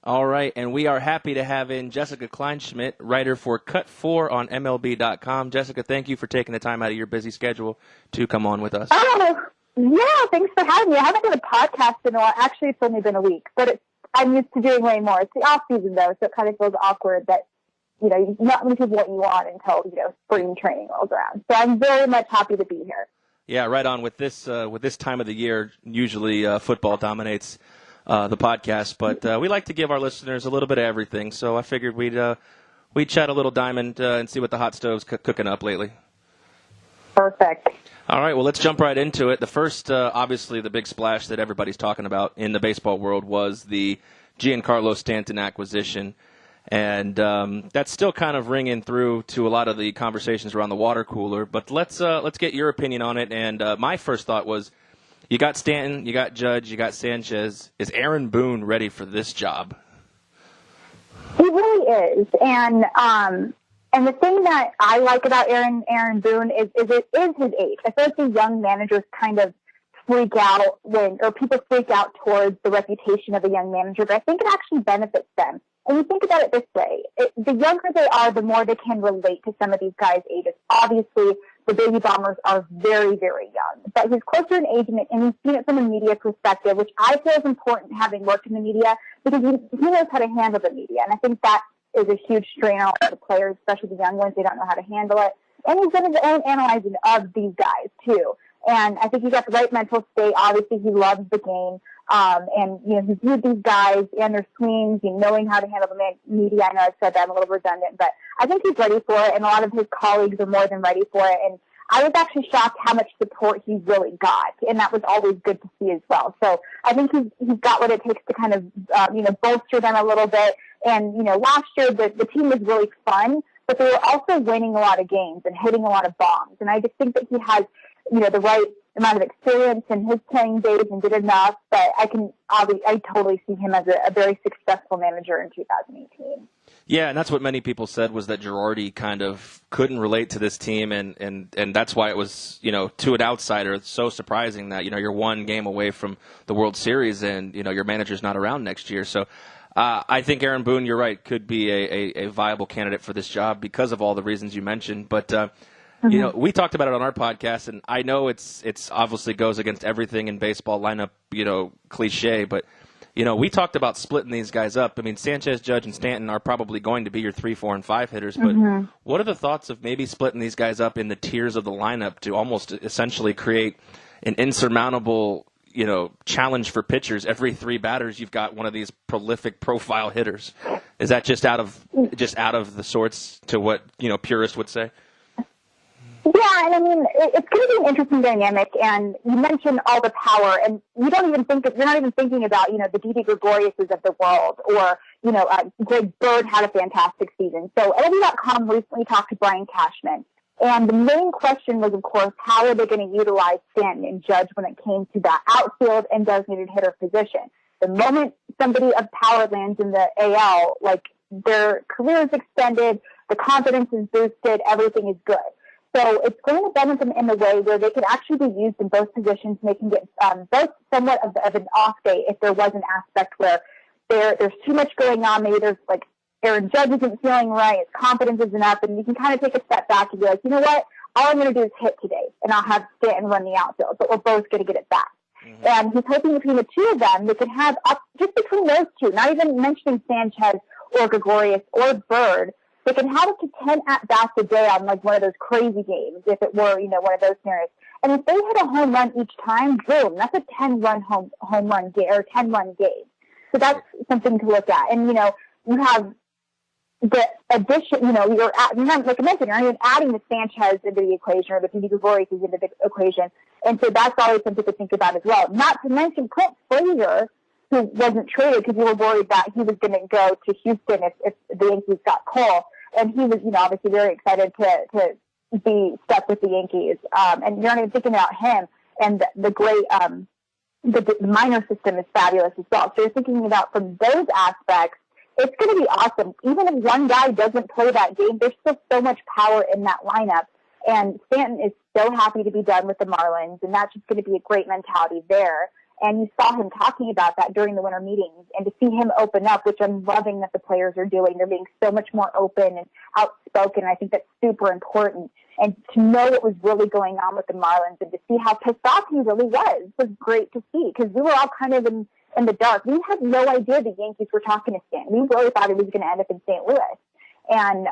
All right, and we are happy to have in Jessica Kleinschmidt, writer for Cut 4 on MLB.com. Jessica, thank you for taking the time out of your busy schedule to come on with us. Oh, yeah, thanks for having me. I haven't done a podcast in a while. Actually, it's only been a week, but I'm used to doing way more. It's the off-season, though, so it kind of feels awkward that, not many people want you on until, spring training rolls around. So I'm very much happy to be here. Yeah, right on. With this time of the year, usually football dominates the podcast, but we like to give our listeners a little bit of everything. So I figured we'd chat a little diamond and see what the hot stove's cooking up lately. Perfect. All right, well, let's jump right into it. The first, obviously, the big splash that everybody's talking about in the baseball world was the Giancarlo Stanton acquisition. And that's still kind of ringing through to a lot of the conversations around the water cooler. But let's get your opinion on it. And my first thought was, you got Stanton, you got Judge, you got Sanchez. Is Aaron Boone ready for this job? He really is. And the thing that I like about Aaron Boone is it is his age. I feel like the young managers kind of freak out people freak out towards the reputation of a young manager, but I think it actually benefits them. And you think about it this way, the younger they are, the more they can relate to some of these guys' ages. Obviously, the baby bombers are very, very young, but he's closer in age, and he's seen it from a media perspective, which I feel is important having worked in the media, because he knows how to handle the media. And I think that is a huge strain on all the players, especially the young ones. They don't know how to handle it. And he's done his own analyzing of these guys, too. And I think he's got the right mental state. Obviously, he loves the game. And, he's viewed these guys and their swings and knowing how to handle the media. I know I've said that, I'm a little redundant, but I think he's ready for it, and a lot of his colleagues are more than ready for it. And I was actually shocked how much support he really got, and that was always good to see as well. So I think he's got what it takes to kind of, bolster them a little bit. And, last year the team was really fun, but they were also winning a lot of games and hitting a lot of bombs. And I just think that he has, the right amount of experience in his playing days and did enough. But I totally see him as a very successful manager in 2018. Yeah, and that's what many people said, was that Girardi kind of couldn't relate to this team, and that's why it was, to an outsider, it's so surprising that, you're one game away from the World Series and, your manager's not around next year. So I think Aaron Boone, you're right, could be a viable candidate for this job because of all the reasons you mentioned. But, we talked about it on our podcast, and I know it's obviously goes against everything in baseball lineup, cliche, but we talked about splitting these guys up. I mean, Sanchez, Judge, and Stanton are probably going to be your 3, 4, and 5 hitters. But what are the thoughts of maybe splitting these guys up in the tiers of the lineup to almost essentially create an insurmountable, challenge for pitchers? Every 3 batters, you've got one of these prolific profile hitters. Is that just out of the sorts to what purists would say? Yeah, and I mean, it's going to be an interesting dynamic, and you mentioned all the power, and you're not even thinking about, the Didi Gregoriuses of the world, or, Greg Bird had a fantastic season. So MLB.com recently talked to Brian Cashman, and the main question was, of course, how are they going to utilize Stanton and Judge when it came to that outfield and designated hitter position? The moment somebody of power lands in the AL, their career is extended, the confidence is boosted, everything is good. So it's going to benefit them in a way where they could actually be used in both positions, and they can get both somewhat of an off day if there was an aspect where there's too much going on. Maybe there's Aaron Judge isn't feeling right, his confidence isn't up, and you can kind of take a step back and be like, you know what, all I'm going to do is hit today, and I'll have Stanton run the outfield, but we're both going to get it back. And he's hoping between the two of them, they can have up just between those two, not even mentioning Sanchez or Gregorius or Bird. They can have up to 10 at-bats a day on one of those crazy games, if it were, one of those scenarios. And if they hit a home run each time, boom, that's a 10-run home run game, or 10-run game. So that's something to look at. And, you have the addition, you're like I mentioned, you're not even adding the Sanchez into the equation, or the Didi Gregorius into the equation. And so that's always something to think about as well. Not to mention Clint Frazier, who wasn't traded because you were worried that he was going to go to Houston if the Yankees got Cole. And he was, obviously very excited to be stuck with the Yankees. And you're not even thinking about him. And the great, the minor system is fabulous as well. So you're thinking about from those aspects, it's going to be awesome. Even if one guy doesn't play that game, there's still so much power in that lineup. And Stanton is so happy to be done with the Marlins, and that's just going to be a great mentality there. And you saw him talking about that during the winter meetings, and to see him open up, which I'm loving that the players are doing. They're being so much more open and outspoken. And I think that's super important. And to know what was really going on with the Marlins and to see how pissed off he really was great to see, because we were all kind of in the dark. We had no idea the Yankees were talking to Stanton. We really thought he was going to end up in St. Louis. And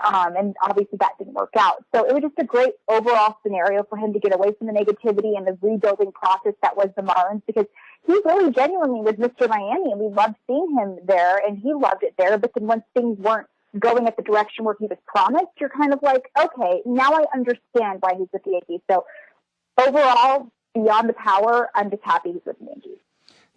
obviously that didn't work out. So it was just a great overall scenario for him to get away from the negativity and the rebuilding process that was the Marlins, because he really genuinely was Mr. Miami, and we loved seeing him there, and he loved it there. But then once things weren't going at the direction where he was promised, you're kind of like, okay, now I understand why he's with the Yankees. So overall, beyond the power, I'm just happy he's with the Yankees.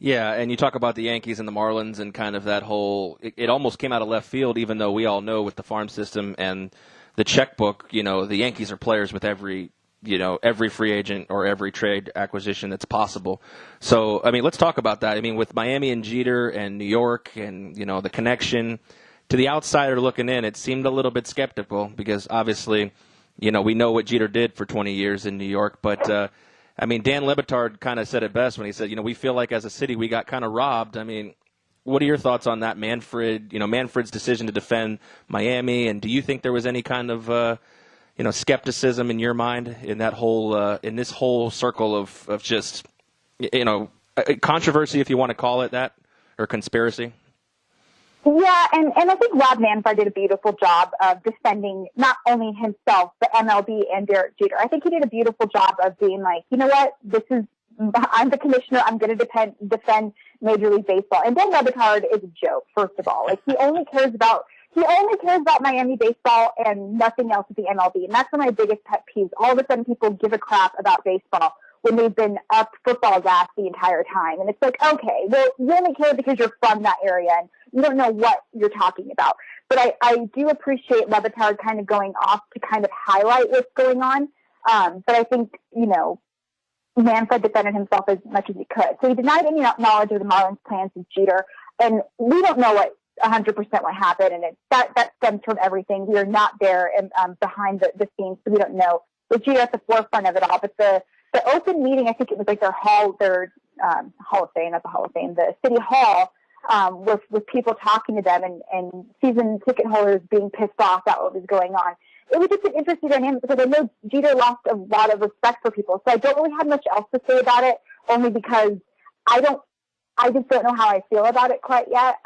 Yeah, and you talk about the Yankees and the Marlins and kind of that whole, it almost came out of left field, even though we all know with the farm system and the checkbook, you know, the Yankees are players with every free agent or every trade acquisition that's possible. So, I mean, let's talk about that. I mean, with Miami and Jeter and New York and, you know, the connection, to the outsider looking in, it seemed a little bit skeptical because obviously, you know, we know what Jeter did for 20 years in New York, but, I mean, Dan Le Batard kind of said it best when he said, you know, we feel like as a city we got kind of robbed. I mean, what are your thoughts on that, Manfred's decision to defend Miami, and do you think there was any kind of, skepticism in your mind in that whole, in this whole circle of just, controversy, if you want to call it that, or conspiracy? Yeah, and I think Rob Manfred did a beautiful job of defending not only himself, but MLB and Derek Jeter. I think he did a beautiful job of being like, you know what, I'm the commissioner, I'm going to defend Major League Baseball. And Dan Le Batard is a joke, first of all. Like, he only cares about Miami baseball and nothing else with the MLB. And that's one of my biggest pet peeves. All of a sudden people give a crap about baseball when they've been up football gas the entire time. And it's like, okay, well, you only care because you're from that area and you don't know what you're talking about. But I do appreciate Le Batard kind of going off to kind of highlight what's going on. But I think, Manfred defended himself as much as he could. So he denied any knowledge of the Marlins' plans with Jeter. And we don't know what 100% what happened. And that stems from everything. We are not there behind the scenes, so we don't know. With Jeter at the forefront of it all. But the open meeting, I think it was like their Hall of Fame, not the Hall of Fame, the City Hall, with people talking to them and season ticket holders being pissed off about what was going on. It was just an interesting dynamic because I know Jeter lost a lot of respect for people. So I don't really have much else to say about it, only because I just don't know how I feel about it quite yet.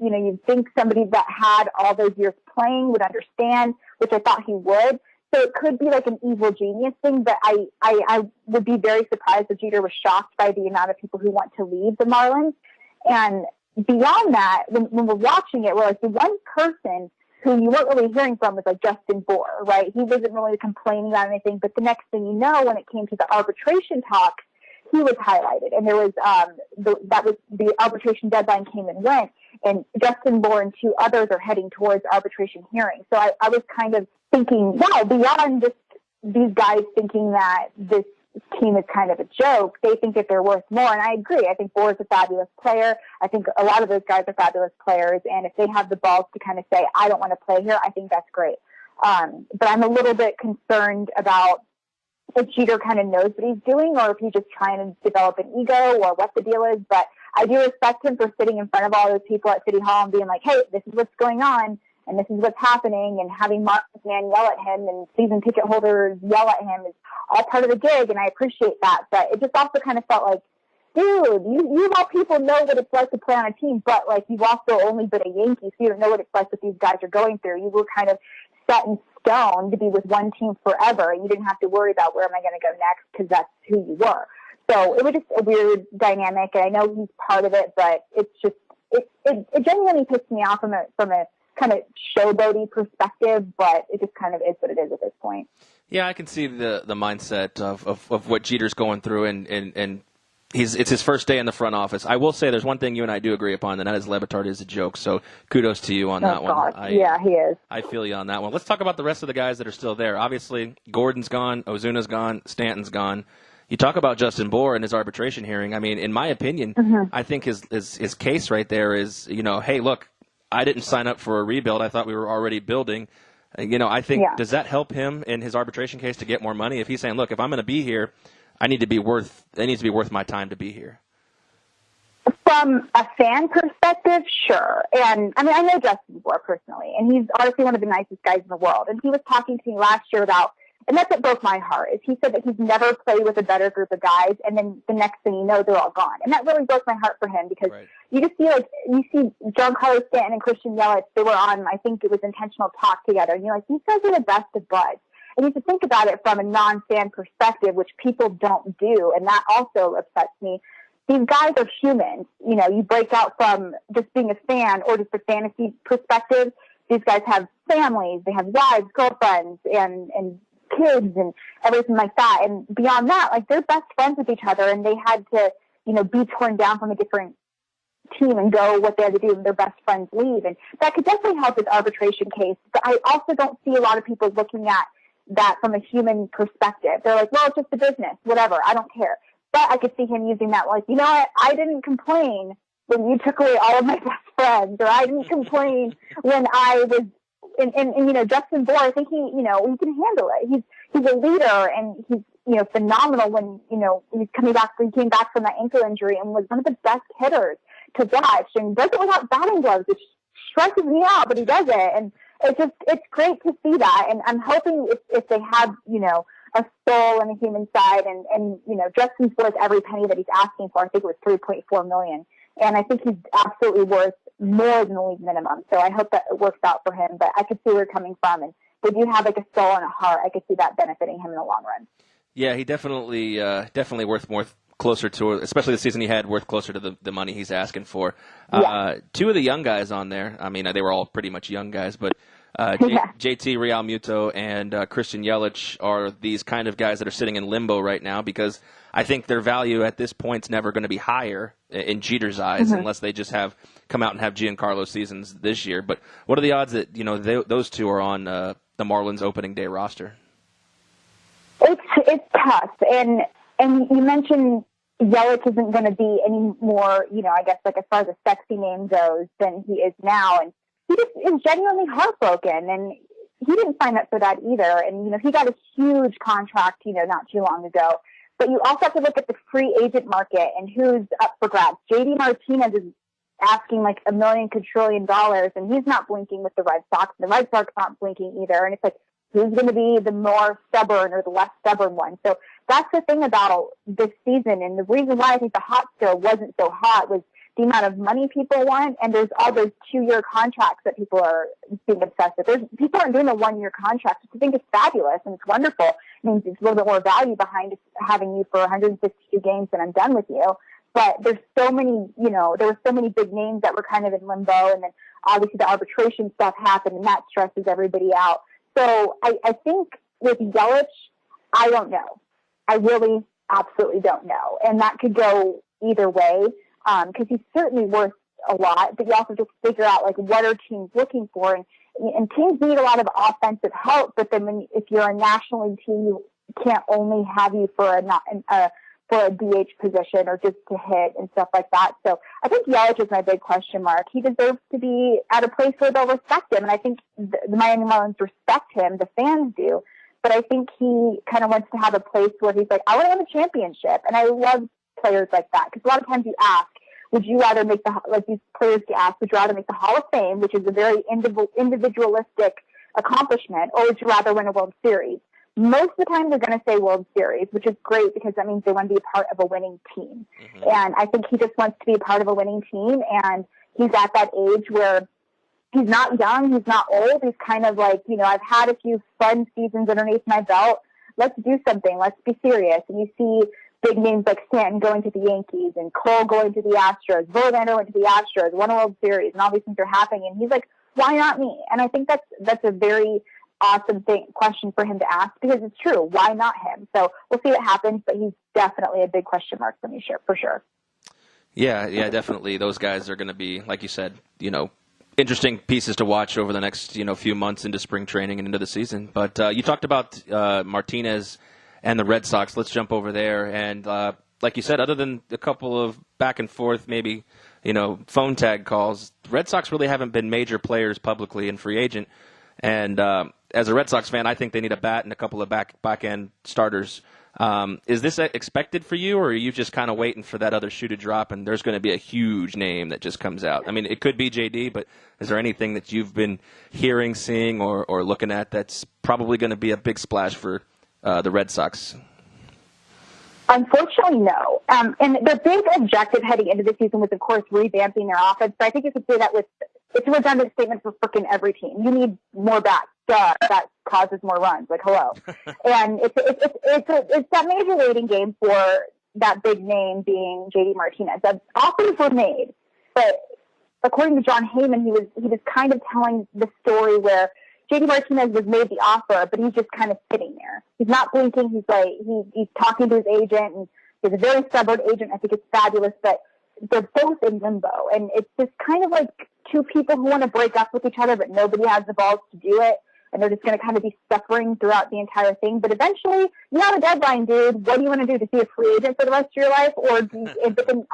You'd think somebody that had all those years playing would understand, which I thought he would. So it could be like an evil genius thing, but I would be very surprised if Jeter was shocked by the amount of people who want to leave the Marlins. And beyond that, when we're watching it, we're like, the one person who you weren't really hearing from was like Justin Bour, right? He wasn't really complaining about anything, but the next thing you know, when it came to the arbitration talks, he was highlighted. And there was, the arbitration deadline came and went, and Justin Bour and two others are heading towards arbitration hearings. So I was kind of thinking, wow, beyond just these guys thinking that this team is kind of a joke, they think that they're worth more. And I agree. I think Bour is a fabulous player. I think a lot of those guys are fabulous players. And if they have the balls to kind of say, I don't want to play here, I think that's great. But I'm a little bit concerned about if Jeter kind of knows what he's doing or if he's just trying to develop an ego or what the deal is. But I do respect him for sitting in front of all those people at City Hall and being like, hey, this is what's going on. And this is what's happening, and having Martinez yell at him and season ticket holders yell at him is all part of the gig, and I appreciate that. But it just also kind of felt like, dude, you all people know what it's like to play on a team, but like you've also only been a Yankee, so you don't know what it's like what these guys are going through. You were kind of set in stone to be with one team forever, and you didn't have to worry about where am I going to go next because that's who you were. So it was just a weird dynamic, and I know he's part of it, but it's just it genuinely pissed me off from a kind of showboaty perspective, but it just kind of is what it is at this point. Yeah, I can see the mindset of what Jeter's going through, and it's his first day in the front office. I will say there's one thing you and I do agree upon, and that is Le Batard is a joke, so kudos to you on that one. Yeah, he is. I feel you on that one. Let's talk about the rest of the guys that are still there. Obviously, Gordon's gone, Ozuna's gone, Stanton's gone. You talk about Justin Bour and his arbitration hearing. I mean, in my opinion, I think his case right there is, hey, look, I didn't sign up for a rebuild. I thought we were already building. I think, does that help him in his arbitration case to get more money? If he's saying, look, if I'm going to be here, it needs to be worth my time to be here. From a fan perspective, sure. And I mean, I know Justin Bohr personally, and he's honestly one of the nicest guys in the world. And he was talking to me last year about, and that's what broke my heart, is he said that he's never played with a better group of guys, and then the next thing you know, they're all gone. And that really broke my heart for him, because you just feel like, you see Giancarlo Stanton and Christian Yelich, they were on, I think it was Intentional Talk together, and you're like, these guys are the best of buds. And you have to think about it from a non-fan perspective, which people don't do, and that also upsets me. These guys are humans. You know, you break out from just being a fan or just a fantasy perspective. These guys have families, they have wives, girlfriends, and kids and everything like that. And beyond that, like, they're best friends with each other, and they had to, you know, be torn down from a different team and go what they had to do when their best friends leave. And that could definitely help this arbitration case. But I also don't see a lot of people looking at that from a human perspective. They're like, well, it's just a business, whatever, I don't care. But I could see him using that, like, you know what, I didn't complain when you took away all of my best friends, or I didn't complain when I was, and you know, Justin Bohr, I think he, you know, he can handle it. He's a leader, and he's, you know, phenomenal when, you know, he came back from that ankle injury and was one of the best hitters to watch, and does it without batting gloves, which stresses me out, but he does it. And it's great to see that. And I'm hoping if they have, you know, a soul and a human side, and you know, Justin's worth every penny that he's asking for. I think it was $3.4 million. And I think he's absolutely worth more than the league minimum. So I hope that it works out for him, but I could see where you're coming from. And they do have like a soul and a heart. I could see that benefiting him in the long run. Yeah, he definitely worth more closer to, especially the season he had, worth closer to the money he's asking for. Yeah. Two of the young guys on there, I mean, they were all pretty much young guys, but JT Realmuto and Christian Yelich are these kind of guys that are sitting in limbo right now, because I think their value at this point is never going to be higher in Jeter's eyes, unless they just come out and have Giancarlo seasons this year. But what are the odds that, you know, those two are on the Marlins opening day roster? It's tough, and you mentioned Yelich isn't going to be any more, you know, I guess, like, as far as a sexy name goes, than he is now, and he just is genuinely heartbroken, and he didn't sign up for that either. And, you know, he got a huge contract, you know, not too long ago. But you also have to look at the free agent market and who's up for grabs. JD Martinez is asking like $1 million quadrillion, and he's not blinking with the Red Sox. The Red Sox aren't blinking either. And it's like, who's going to be the more stubborn or the less stubborn one? So that's the thing about this season. And the reason why I think the hot still wasn't so hot was the amount of money people want, and there's all those 2-year contracts that people are being obsessed with. People aren't doing a 1-year contract, which I think is fabulous and it's wonderful. It means there's a little bit more value behind having you for 162 games and I'm done with you. But there's so many, you know, there were so many big names that were kind of in limbo, and then obviously the arbitration stuff happened, and that stresses everybody out. So I think with Yelich, I don't know. I really absolutely don't know. And that could go either way. Because he's certainly worth a lot, but you also just figure out, like, what are teams looking for, and teams need a lot of offensive help. But then, if you're a National League team, you can't only have you for a DH position or just to hit and stuff like that. So I think Yelich is my big question mark. He deserves to be at a place where they'll respect him, and I think the Miami Marlins respect him. The fans do, but I think he kind of wants to have a place where he's like, I want to win a championship, and I love players like that, because a lot of times you ask, would you rather make these players get asked, would you rather make the Hall of Fame, which is a very individualistic accomplishment, or would you rather win a World Series? Most of the time they're going to say World Series, which is great because that means they want to be a part of a winning team. And I think he just wants to be a part of a winning team, and he's at that age where he's not young, he's not old, he's kind of like, you know, I've had a few fun seasons underneath my belt, let's do something, let's be serious. And you see big names like Stanton going to the Yankees and Cole going to the Astros. Verlander went to the Astros, won a World Series, and all these things are happening. And he's like, why not me? And I think that's a very awesome question for him to ask, because it's true. Why not him? So we'll see what happens, but he's definitely a big question mark for me, for sure. Yeah, definitely. Those guys are going to be, like you said, you know, interesting pieces to watch over the next, you know, few months into spring training and into the season. But you talked about Martinez and the Red Sox. Let's jump over there. And like you said, other than a couple of back and forth, maybe, you know, phone tag calls, the Red Sox really haven't been major players publicly in free agent. And as a Red Sox fan, I think they need a bat and a couple of back-end starters Is this expected for you, or are you just kind of waiting for that other shoe to drop and there's going to be a huge name that just comes out? I mean, it could be JD, but is there anything that you've been hearing, seeing, or looking at that's probably going to be a big splash for the Red Sox? Unfortunately, no. And their big objective heading into the season was, of course, revamping their offense. But I think you could say that it's a redundant statement for frickin' every team. You need more bats. Duh, that causes more runs. Like, hello. And it's that major waiting game for that big name being JD Martinez. The offers were made, but according to John Heyman, he was kind of telling the story where JD Martinez was made the offer, but he's just kind of sitting there. He's not blinking. He's talking to his agent, and he's a very stubborn agent. I think it's fabulous, but they're both in limbo, and it's just kind of like two people who want to break up with each other, but nobody has the balls to do it, and they're just going to kind of be suffering throughout the entire thing. But eventually, you have a deadline, dude. What do you want to do? To be a free agent for the rest of your life, or but then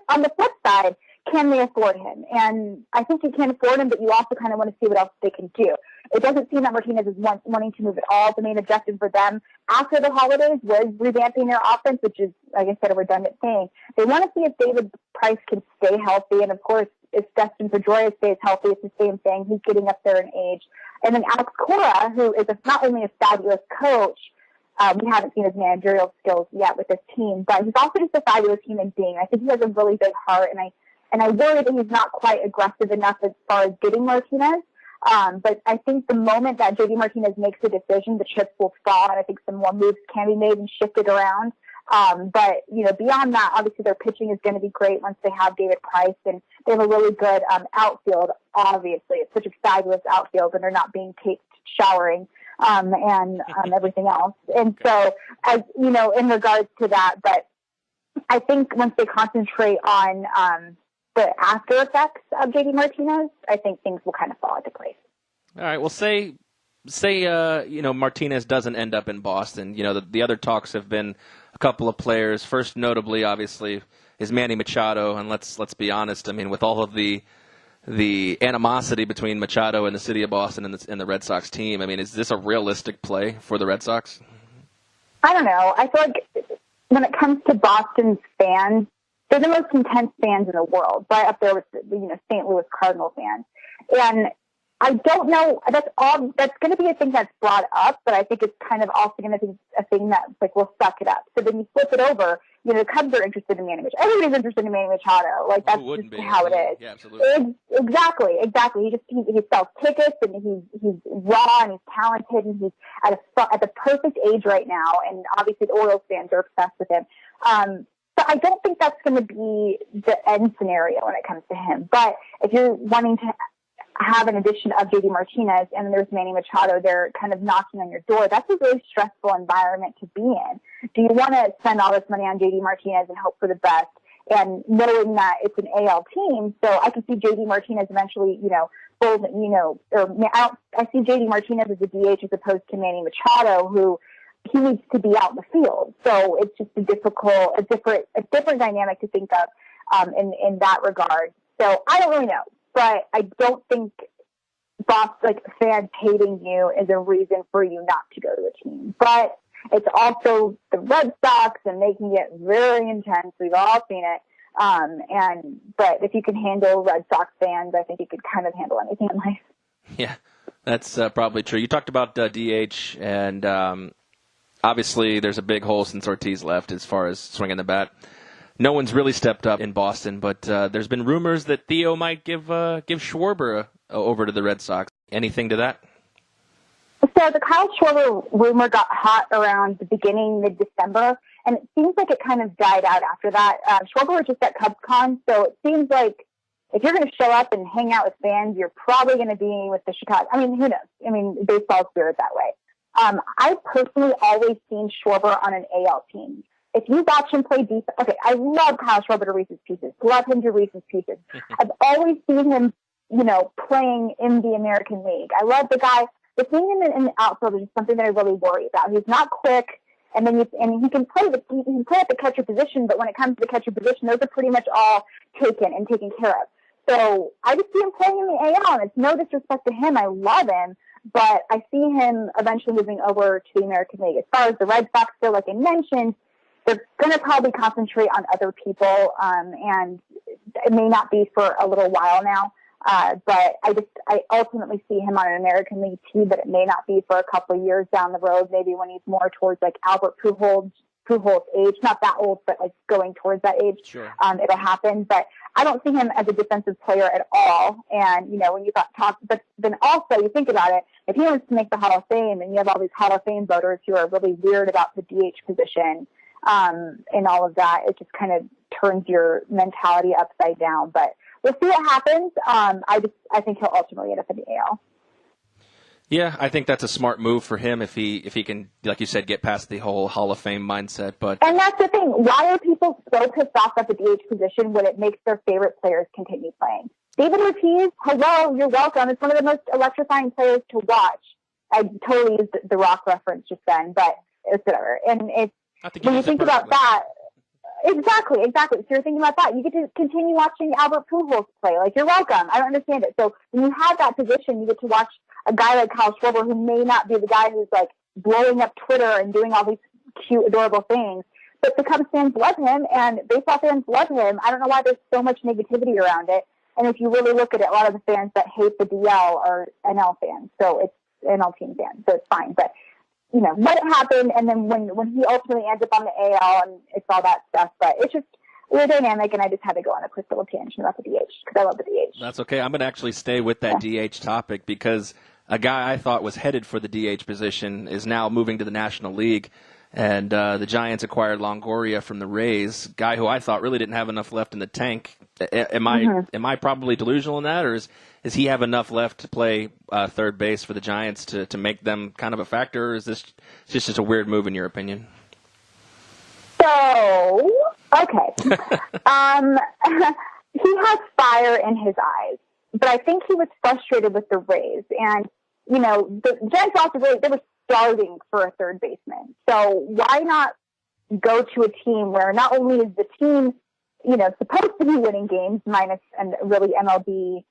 on the flip side, can they afford him? And I think you can afford him, but you also kind of want to see what else they can do. It doesn't seem that Martinez is wanting to move at all. The main objective for them after the holidays was revamping their offense, which is, like I said, a redundant thing. They want to see if David Price can stay healthy. And, of course, if Dustin Pedroia stays healthy, it's the same thing. He's getting up there in age. And then Alex Cora, who is not only a fabulous coach, we haven't seen his managerial skills yet with this team, but he's also just a fabulous human being. I think he has a really big heart, and I worry that he's not quite aggressive enough as far as getting Martinez. But I think the moment that JD Martinez makes a decision, the chips will fall, and I think some more moves can be made and shifted around. But, beyond that, obviously their pitching is going to be great once they have David Price, and they have a really good outfield, obviously. It's such a fabulous outfield, and they're not being taped showering and everything else. And so, as in regards to that, but I think once they concentrate on the after effects of JD Martinez, I think things will kind of fall into place. All right. Well, say Martinez doesn't end up in Boston. The other talks have been a couple of players. First, notably, obviously, is Manny Machado, and let's be honest. I mean, with all of the animosity between Machado and the city of Boston and the Red Sox team, I mean, is this a realistic play for the Red Sox? I don't know. I feel like when it comes to Boston's fans, they're the most intense fans in the world, right up there with St. Louis Cardinal fans. And I don't know. That's going to be a thing that's brought up, but I think it's kind of also going to be a thing that we'll suck it up. So then you flip it over. The Cubs are interested in Manny Machado. Everybody's interested in Manny Machado. Like that's just how it is. Yeah, absolutely. Exactly. He sells tickets, and he's raw and he's talented, and he's at the perfect age right now. And obviously the Orioles fans are obsessed with him. But I don't think that's going to be the end scenario when it comes to him. But if you're wanting to have an addition of JD Martinez and there's Manny Machado, they're kind of knocking on your door. That's a really stressful environment to be in. Do you want to spend all this money on JD Martinez and hope for the best? And knowing that it's an AL team, so I can see JD Martinez eventually, I see JD Martinez as a DH as opposed to Manny Machado, who he needs to be out in the field. So it's just a different dynamic to think of in that regard. So I don't really know, but I don't think fans hating you is a reason for you not to go to a team. But it's also the Red Sox, and they can get very intense. We've all seen it. But if you can handle Red Sox fans, I think you could kind of handle anything in life. Yeah, that's probably true. You talked about DH, and obviously there's a big hole since Ortiz left as far as swinging the bat. No one's really stepped up in Boston, but there's been rumors that Theo might give Schwarber over to the Red Sox. Anything to that? So the Kyle Schwarber rumor got hot around the beginning, mid-December, and it seems like it kind of died out after that. Schwarber was just at CubsCon, so it seems like if you're going to show up and hang out with fans, you're probably going to be with the Chicago. I mean, who knows? I mean, baseball's weird that way. I've personally always seen Schwarber on an AL team. If you watch him play defense, okay, I love Kyle Schwarber to Reese's Pieces. Love him to Reese's Pieces. I've always seen him, playing in the American League. I love the guy. The thing in the outfield is just something that I really worry about. He's not quick, and he can play at the catcher position, but when it comes to the catcher position, those are pretty much all taken care of. So I just see him playing in the AL, and it's no disrespect to him. I love him, but I see him eventually moving over to the American League. As far as the Red Sox go, like I mentioned, they're going to probably concentrate on other people, and it may not be for a little while now. But I ultimately see him on an American League team, but it may not be for a couple of years down the road, maybe when he's more towards like Albert Pujols' age, not that old, but like going towards that age. Sure. It'll happen. But I don't see him as a defensive player at all. And, when you talk, but then also you think about it, if he wants to make the Hall of Fame and you have all these Hall of Fame voters who are really weird about the DH position, and all of that, it just kind of turns your mentality upside down. But we'll see what happens. I think he'll ultimately end up in the AL. Yeah, I think that's a smart move for him if he can, like you said, get past the whole Hall of Fame mindset. And that's the thing. Why are people so pissed off at the DH position when it makes their favorite players continue playing? David Ortiz, hello, you're welcome. It's one of the most electrifying players to watch. I totally used the Rock reference just then, but it's whatever. And when you think about that, exactly. So you're thinking about that. You get to continue watching Albert Pujols play. Like, you're welcome. I don't understand it. So when you have that position, you get to watch a guy like Kyle Schwarber, who may not be the guy who's like blowing up Twitter and doing all these cute, adorable things. But the Cubs fans love him and baseball fans love him. I don't know why there's so much negativity around it. And if you really look at it, a lot of the fans that hate the DL are NL fans. So it's NL team fans. So it's fine. But let it happen, and then when he ultimately ends up on the AL, and it's all that stuff. But it's just we're dynamic, and I just had to go on a quick little tangent about the DH because I love the DH. That's okay. I'm going to actually stay with that DH topic because a guy I thought was headed for the DH position is now moving to the National League, and the Giants acquired Longoria from the Rays, guy who I thought really didn't have enough left in the tank. Am I probably delusional in that, or does he have enough left to play third base for the Giants to make them kind of a factor, or is this just a weird move in your opinion? So, okay. He has fire in his eyes, but I think he was frustrated with the Rays. And, the Giants also they were starting for a third baseman. So why not go to a team where not only is the team, supposed to be winning games minus and really MLB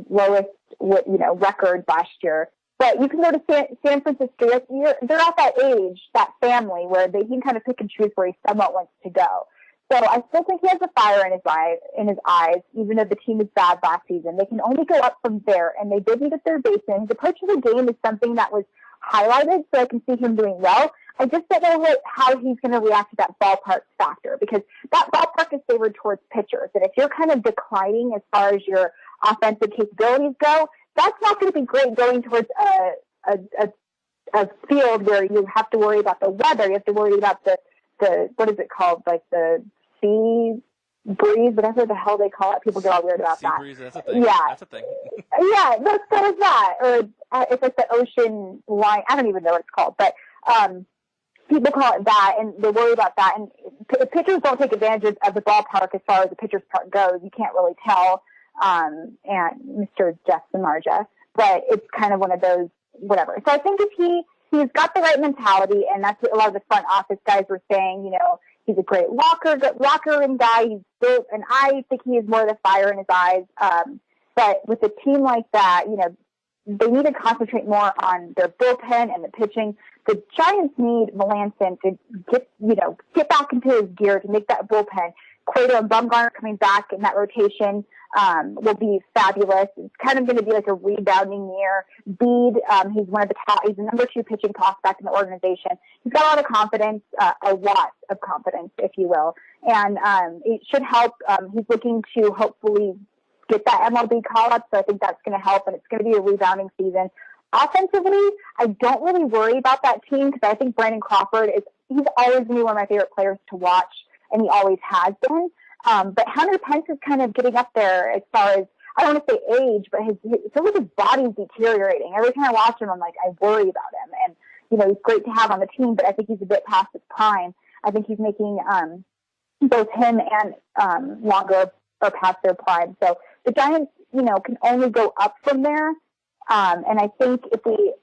lowest, record last year. But you can go to San Francisco. They're at that age, that family, where they can kind of pick and choose where he somewhat wants to go. So I still think he has a fire in his eyes, even though the team is bad last season. They can only go up from there, and they did need a third baseman. The approach of the game is something that was highlighted, so I can see him doing well. I just don't know how he's going to react to that ballpark factor, because that ballpark is favored towards pitchers. And if you're kind of declining as far as your offensive capabilities go, that's not going to be great going towards a field where you have to worry about the weather. You have to worry about the what is it called? Like the sea breeze, whatever the hell they call it. People get all weird about that. Sea breeze, that's a thing. Yeah. That's a thing. Yeah, so is that. Or it's like the ocean line. I don't even know what it's called, but people call it that, and they worry about that. And pitchers don't take advantage of the ballpark as far as the pitcher's park goes. You can't really tell, and Mr. Jeff Samardzija, but it's kind of one of those, whatever. So I think if he's got the right mentality, and that's what a lot of the front office guys were saying, he's a great rocker and guy. He's built, and I think he has more of the fire in his eyes. But with a team like that, they need to concentrate more on their bullpen and the pitching. The Giants need Melanson to get back into his gear to make that bullpen. Cueto and Bumgarner coming back in that rotation will be fabulous. It's kind of going to be like a rebounding year. Bede, he's one of the top. He's the number 2 pitching prospect in the organization. He's got a lot of confidence, if you will, and it should help. He's looking to hopefully get that MLB call up, so I think that's going to help, and it's going to be a rebounding season. Offensively, I don't really worry about that team because I think Brandon Crawford he's always been one of my favorite players to watch, and he always has been. But Hunter Pence is kind of getting up there as far as, I don't want to say age, but it feels like his body's deteriorating. Every time I watch him, I'm like, I worry about him. And, he's great to have on the team, but I think he's a bit past his prime. I think he's making both him and Longo are past their prime. So the Giants, can only go up from there. And I think if we,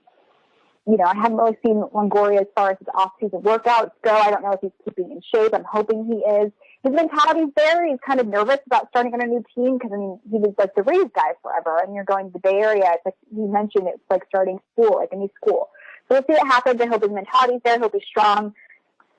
I haven't really seen Longoria as far as his off-season workouts go. I don't know if he's keeping in shape. I'm hoping he is. his mentality's there. He's kind of nervous about starting on a new team because, I mean, he was like the Rays guy forever, and you're going to the Bay Area. It's like you mentioned, it's like starting school, like a new school. So we'll see what happens. I hope his mentality's there. I hope he's strong.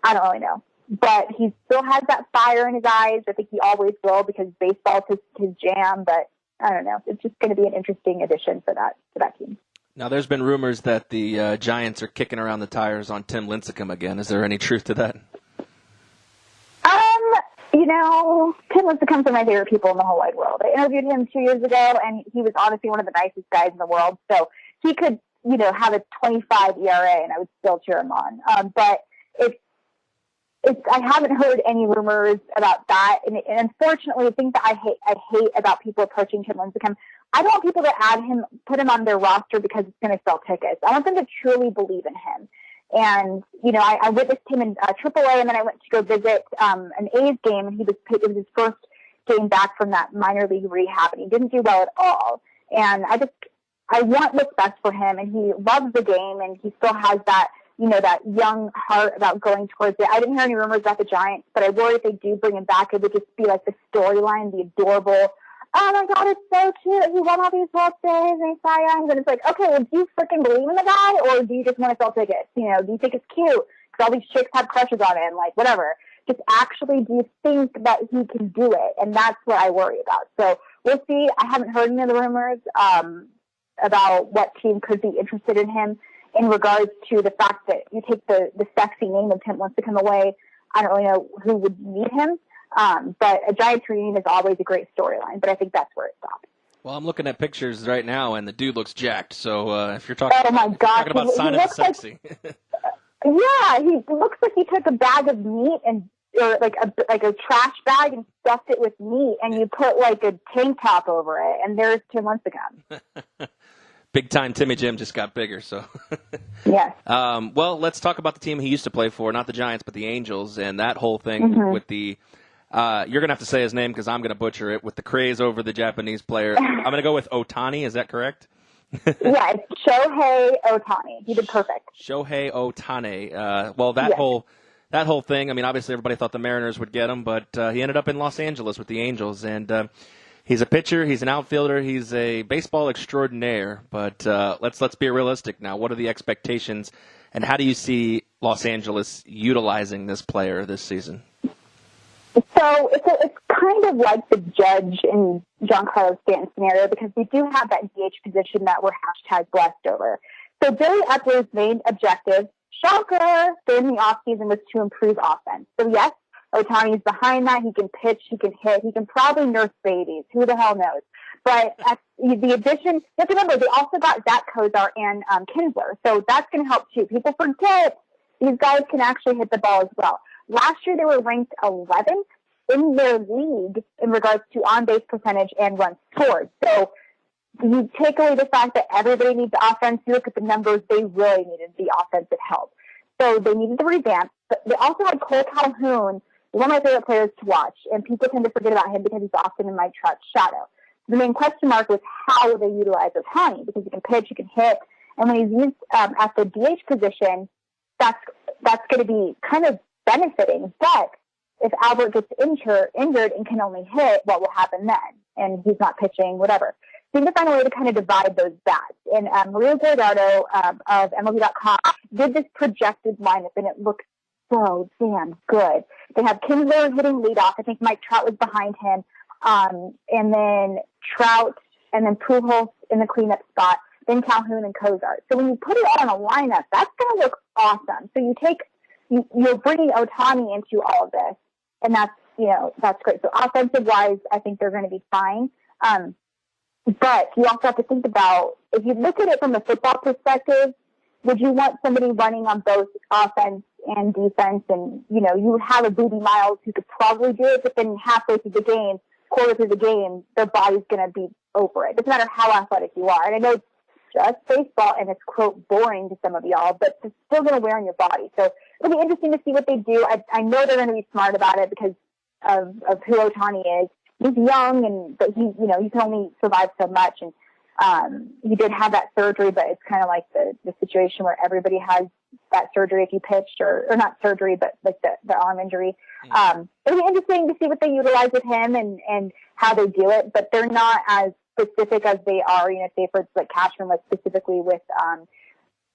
I don't really know. But he still has that fire in his eyes. I think he always will because baseball's his jam. But I don't know. It's just going to be an interesting addition for that team. Now, there's been rumors that the Giants are kicking around the tires on Tim Lincecum again. Is there any truth to that? You know, Tim Lincecum's one of my favorite people in the whole wide world. I interviewed him 2 years ago, and he was honestly one of the nicest guys in the world. So he could, you know, have a 25 ERA, and I would still cheer him on. But I haven't heard any rumors about that. And unfortunately, the thing that I hate about people approaching Tim Lincecum, I don't want people to put him on their roster because it's going to sell tickets. I want them to truly believe in him. And, you know, I witnessed him in AAA, and then I went to go visit an A's game, and it was his first game back from that minor league rehab, and he didn't do well at all. And I want what's best for him, and he loves the game, and he still has that, you know, that young heart about going towards it. I didn't hear any rumors about the Giants, but I worry if they do bring him back, it would just be like the storyline, the adorable, oh my God, it's so cute. He won all these World Series and Cy Youngs. And it's like, okay, well, do you freaking believe in the guy, or do you just want to sell tickets? You know, do you think it's cute? Because all these chicks have crushes on him, like whatever. Just actually, do you think that he can do it? And that's what I worry about. So we'll see. I haven't heard any of the rumors about what team could be interested in him in regards to the fact that you take the sexy name of Tim Lincecum away. I don't really know who would need him. But a Giants reunion is always a great storyline, but I think that's where it stops. Well, I'm looking at pictures right now, and the dude looks jacked. So if you're talking, oh my God, talking about signing the sexy. Yeah, he looks like he took a bag of meat or like a trash bag and stuffed it with meat, and you put like a tank top over it, and there's Tim Lincecum. Big time Timmy Jim just got bigger, so. Yes. Well, let's talk about the team he used to play for, not the Giants, but the Angels, and that whole thing with the you're going to have to say his name because I'm going to butcher it, with the craze over the Japanese player. I'm going to go with Ohtani. Is that correct? Yeah, it's Shohei Ohtani. He did perfect. Shohei Ohtani. Well, that whole thing, I mean, obviously everybody thought the Mariners would get him, but he ended up in Los Angeles with the Angels, and he's a pitcher, he's an outfielder, he's a baseball extraordinaire, but let's be realistic now. What are the expectations, and how do you see Los Angeles utilizing this player this season? So it's kind of like the Judge and Giancarlo Stanton scenario, because we do have that DH position that we're #blessed over. So Billy Epler's main objective, shocker, during the offseason was to improve offense. So yes, Ohtani's behind that. He can pitch, he can hit, he can probably nurse babies. Who the hell knows? But at the addition, you have to remember, they also got Zach Kozar and Kinsler. So that's going to help too. People forget these guys can actually hit the ball as well. Last year, they were ranked 11th in their league in regards to on-base percentage and runs scored. So you take away the fact that everybody needs offense. You look at the numbers, they really needed the offensive help. So they needed the revamp. But they also had Cole Calhoun, one of my favorite players to watch, and people tend to forget about him because he's often in Mike Trout's shadow. The main question mark was how they utilize Ohtani, because he can pitch, he can hit, and when he's used at the DH position, that's going to be kind of benefiting. But if Albert gets injured and can only hit, what will happen then? And he's not pitching, whatever. So you need to find a way to kind of divide those bats. And Mario Guardado of MLB.com did this projected lineup, and it looks so damn good. They have Kinsler hitting leadoff. I think Mike Trout was behind him. And then Trout, and then Pujols in the cleanup spot, then Calhoun and Kozar. So when you put it all in a lineup, that's going to look awesome. So you're bringing Ohtani into all of this, and that's great. So offensive-wise, I think they're going to be fine. But you also have to think about, if you look at it from a football perspective, would you want somebody running on both offense and defense? And, you have a Booty Miles who could probably do it, but then halfway through the game, quarter through the game, their body's going to be over it. Doesn't matter how athletic you are. And I know it's just baseball and it's, quote, boring to some of y'all, but it's still going to wear on your body. So it'll be interesting to see what they do. I know they're going to be smart about it because of who Ohtani is. He's young, but he can only survive so much. And He did have that surgery, but it's kind of like the situation where everybody has that surgery if you pitched, or not surgery, but like the arm injury. It'll be interesting to see what they utilize with him and how they do it, but they're not as specific as they are, say for like Cashman was specifically with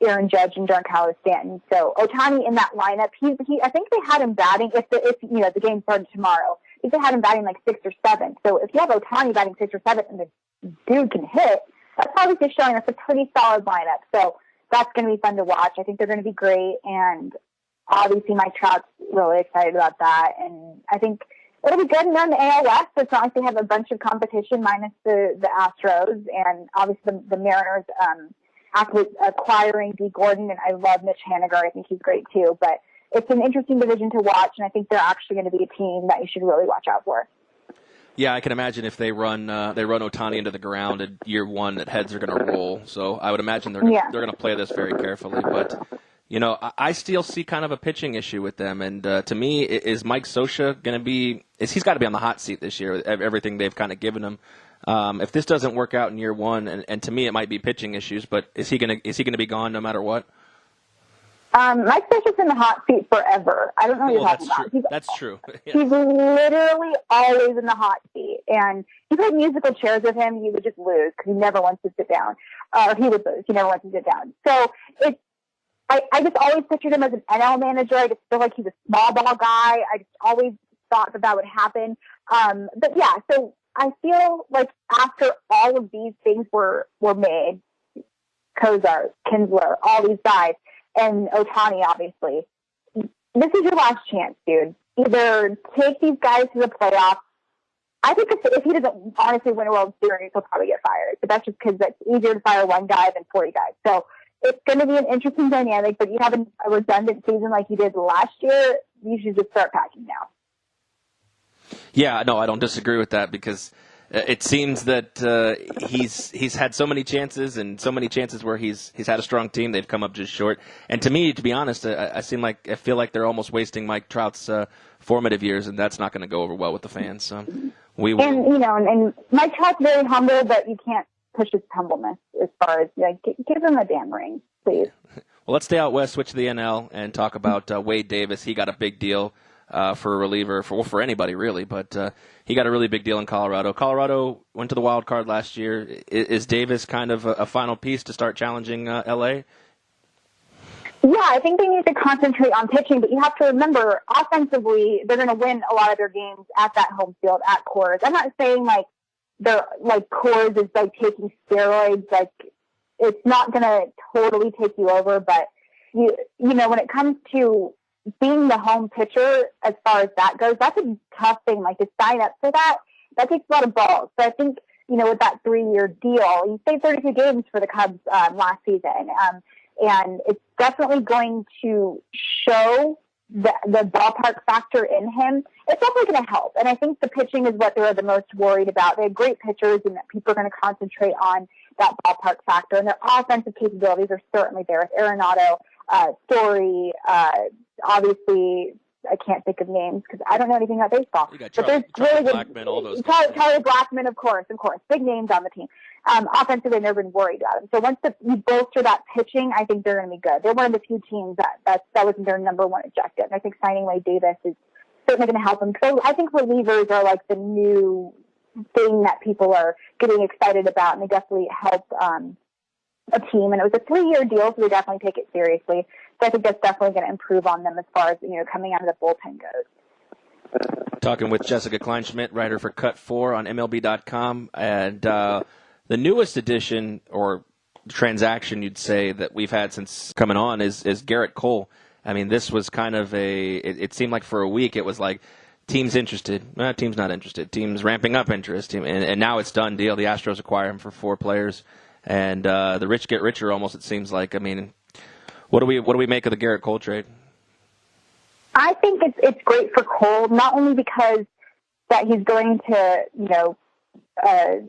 Aaron Judge and Giancarlo Stanton. So Ohtani in that lineup, I think they had him batting if the game started tomorrow. I think they had him batting like 6th or 7th. So if you have Ohtani batting 6th or 7th and the dude can hit, that's obviously showing us a pretty solid lineup. So that's going to be fun to watch. I think they're going to be great, and obviously Mike Trout's really excited about that. And I think it'll be good. And then the AL West, it's not like they have a bunch of competition minus the Astros, and obviously the Mariners after acquiring D. Gordon, and I love Mitch Haniger. I think he's great too. But it's an interesting division to watch, and I think they're actually going to be a team that you should really watch out for. Yeah, I can imagine if they run Ohtani into the ground at year one, that heads are going to roll. So I would imagine they're going to play this very carefully. But I still see kind of a pitching issue with them. And to me, is Mike Scioscia going to be? He's got to be on the hot seat this year with everything they've kind of given him. If this doesn't work out in year one, and to me it might be pitching issues, but is he going to be gone no matter what? Mike Scioscia's in the hot seat forever. I don't know what you're talking about. That's true. Yeah. He's literally always in the hot seat. And if you played musical chairs with him, you would just lose because he never wants to sit down. Or he would lose. He never wants to sit down. So I just always pictured him as an NL manager. I just feel like he's a small ball guy. I just always thought that would happen. But yeah, so I feel like after all of these things were made, Kozar, Kinsler, all these guys, and Ohtani, obviously, this is your last chance, dude. Either take these guys to the playoffs. I think if he doesn't honestly win a World Series, he'll probably get fired. But that's just because it's easier to fire one guy than 40 guys. So it's going to be an interesting dynamic, but you have a redundant season like you did last year, you should just start packing now. Yeah, no, I don't disagree with that because it seems that he's had so many chances and so many chances where he's had a strong team, they've come up just short. And to me, to be honest, I feel like they're almost wasting Mike Trout's formative years, and that's not going to go over well with the fans. So and Mike Trout's very humble, but you can't push his humbleness as far as give him a damn ring, please. Well, let's stay out west, switch to the NL, and talk about Wade Davis. He got a big deal for a reliever, for anybody really, but he got a really big deal in Colorado. Colorado went to the wild card last year. Is Davis kind of a final piece to start challenging L.A.? Yeah, I think they need to concentrate on pitching, but you have to remember, offensively, they're going to win a lot of their games at that home field, at Coors. I'm not saying Coors is taking steroids, it's not going to totally take you over, but when it comes to being the home pitcher, as far as that goes, that's a tough thing. To sign up for that takes a lot of balls. So I think, with that 3-year deal, you played 32 games for the Cubs last season, and it's definitely going to show the ballpark factor in him. It's definitely going to help. And I think the pitching is what they're the most worried about. They have great pitchers, and that people are going to concentrate on that ballpark factor. And their offensive capabilities are certainly there with Arenado, Story, obviously, I can't think of names because I don't know anything about baseball. You got Charlie Blackmon, all those guys. Charlie Blackmon, of course. Big names on the team. Offensively, I've never been worried about them. So once you bolster that pitching, I think they're going to be good. They're one of the few teams that wasn't their number one objective. And I think signing Wade Davis is certainly going to help them. So I think relievers are the new thing that people are getting excited about, and they definitely help a team. And it was a 3-year deal, so they definitely take it seriously. So I think that's definitely going to improve on them as far as, coming out of the bullpen goes. Talking with Jessica Kleinschmidt, writer for Cut 4 on MLB.com. And the newest addition or transaction, you'd say, that we've had since coming on is Gerrit Cole. I mean, this was kind of it seemed like for a week it was like, team's interested, team's not interested, team's ramping up interest, and now it's done deal. The Astros acquire him for 4 players, and the rich get richer almost, it seems like. I mean, what do we make of the Gerrit Cole trade? I think it's great for Cole, not only because that he's going to, a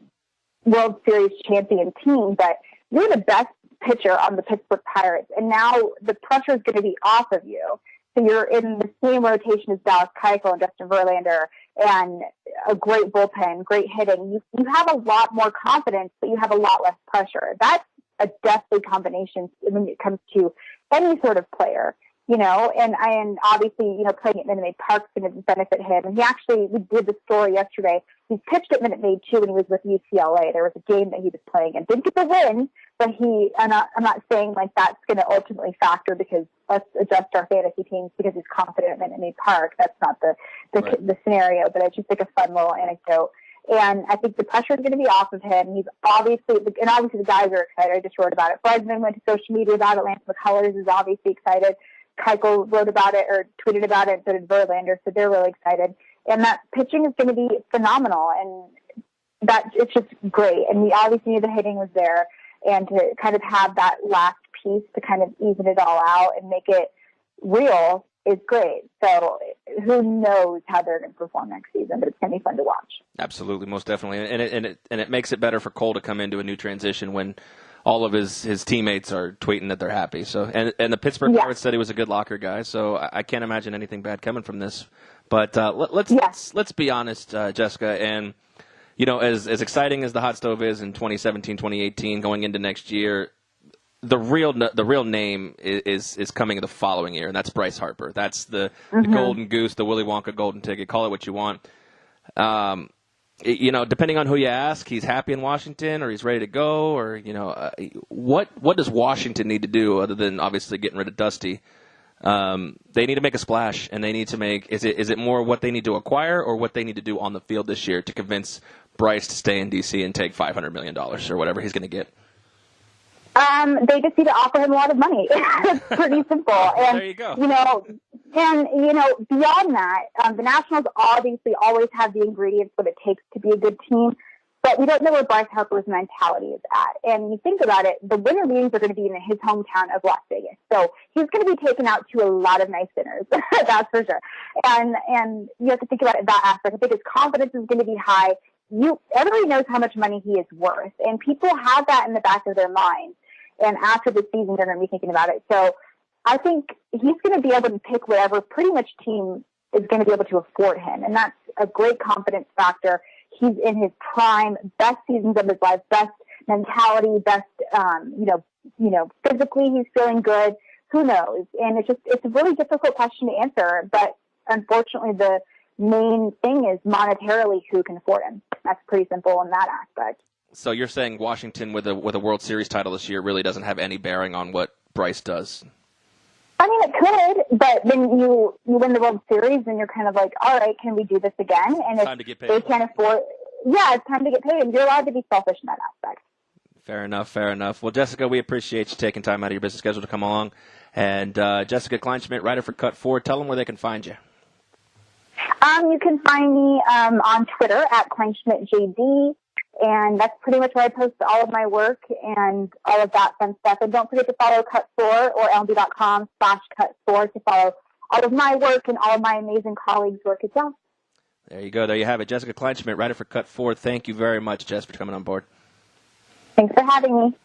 World Series champion team, but you're the best pitcher on the Pittsburgh Pirates, and now the pressure is going to be off of you. So you're in the same rotation as Dallas Keuchel and Justin Verlander and a great bullpen, great hitting, you have a lot more confidence, but you have a lot less pressure. That's a deathly combination when it comes to any sort of player, and obviously, playing at Minute Maid Park is going to benefit him. And we did the story yesterday. He pitched at Minute Maid too when he was with UCLA. There was a game that he was playing and didn't get the win, but I'm not saying like that's going to ultimately factor because let's adjust our fantasy teams because he's confident at Minute Maid Park. That's not the scenario, but it's just like a fun little anecdote. And I think the pressure is going to be off of him. He's obviously the guys are excited. I just wrote about it. Bregman went to social media about it. Lance McCullers is obviously excited. Keuchel wrote about it or tweeted about it, and so did Verlander, so they're really excited. And that pitching is going to be phenomenal, and it's just great. And we obviously knew the hitting was there, and to kind of have that last piece to kind of even it all out and make it real is great. So who knows how they're going to perform next season, but it's going to be fun to watch. Absolutely, most definitely. And it makes it better for Cole to come into a new transition when all of his teammates are tweeting that they're happy. So and the Pittsburgh Pirates said he was a good locker guy, so I can't imagine anything bad coming from this. But let's be honest, Jessica, and as exciting as the hot stove is in 2017, 2018, going into next year, the real name is coming the following year, and that's Bryce Harper. That's the golden goose, the Willy Wonka golden ticket. Call it what you want. Depending on who you ask, he's happy in Washington or he's ready to go, or what does Washington need to do other than obviously getting rid of Dusty? They need to make a splash, and they need to make is it more what they need to acquire or what they need to do on the field this year to convince Bryce to stay in DC and take $500 million or whatever he's going to get? They just need to offer him a lot of money. It's pretty simple. And, there you go. Beyond that, the Nationals obviously always have the ingredients what it takes to be a good team, but we don't know where Bryce Harper's mentality is at. And you think about it, the winter meetings are going to be in his hometown of Las Vegas. So he's going to be taken out to a lot of nice dinners. That's for sure. And you have to think about it that aspect. I think his confidence is going to be high. Everybody knows how much money he is worth, and people have that in the back of their mind. And after the season, they're going to be thinking about it. So I think he's going to be able to pick whatever pretty much team is going to be able to afford him. And that's a great confidence factor. He's in his prime, best seasons of his life, best mentality, best, physically he's feeling good. Who knows? And it's a really difficult question to answer. But unfortunately, the main thing is monetarily who can afford him. That's pretty simple in that aspect. So you're saying Washington with a World Series title this year really doesn't have any bearing on what Bryce does? I mean, it could, but then you win the World Series and you're kind of like, all right, can we do this again? And time to get paid. They can't afford, it's time to get paid. And you're allowed to be selfish in that aspect. Fair enough. Well, Jessica, we appreciate you taking time out of your busy schedule to come along. And Jessica Kleinschmidt, writer for Cut 4, tell them where they can find you. You can find me on Twitter at KleinschmidtJD. And that's pretty much where I post all of my work and all of that fun stuff. And don't forget to follow Cut4 or MLB.com/Cut4 to follow all of my work and all of my amazing colleagues' work as well. There you go. There you have it. Jessica Kleinschmidt, writer for Cut4. Thank you very much, Jess, for coming on board. Thanks for having me.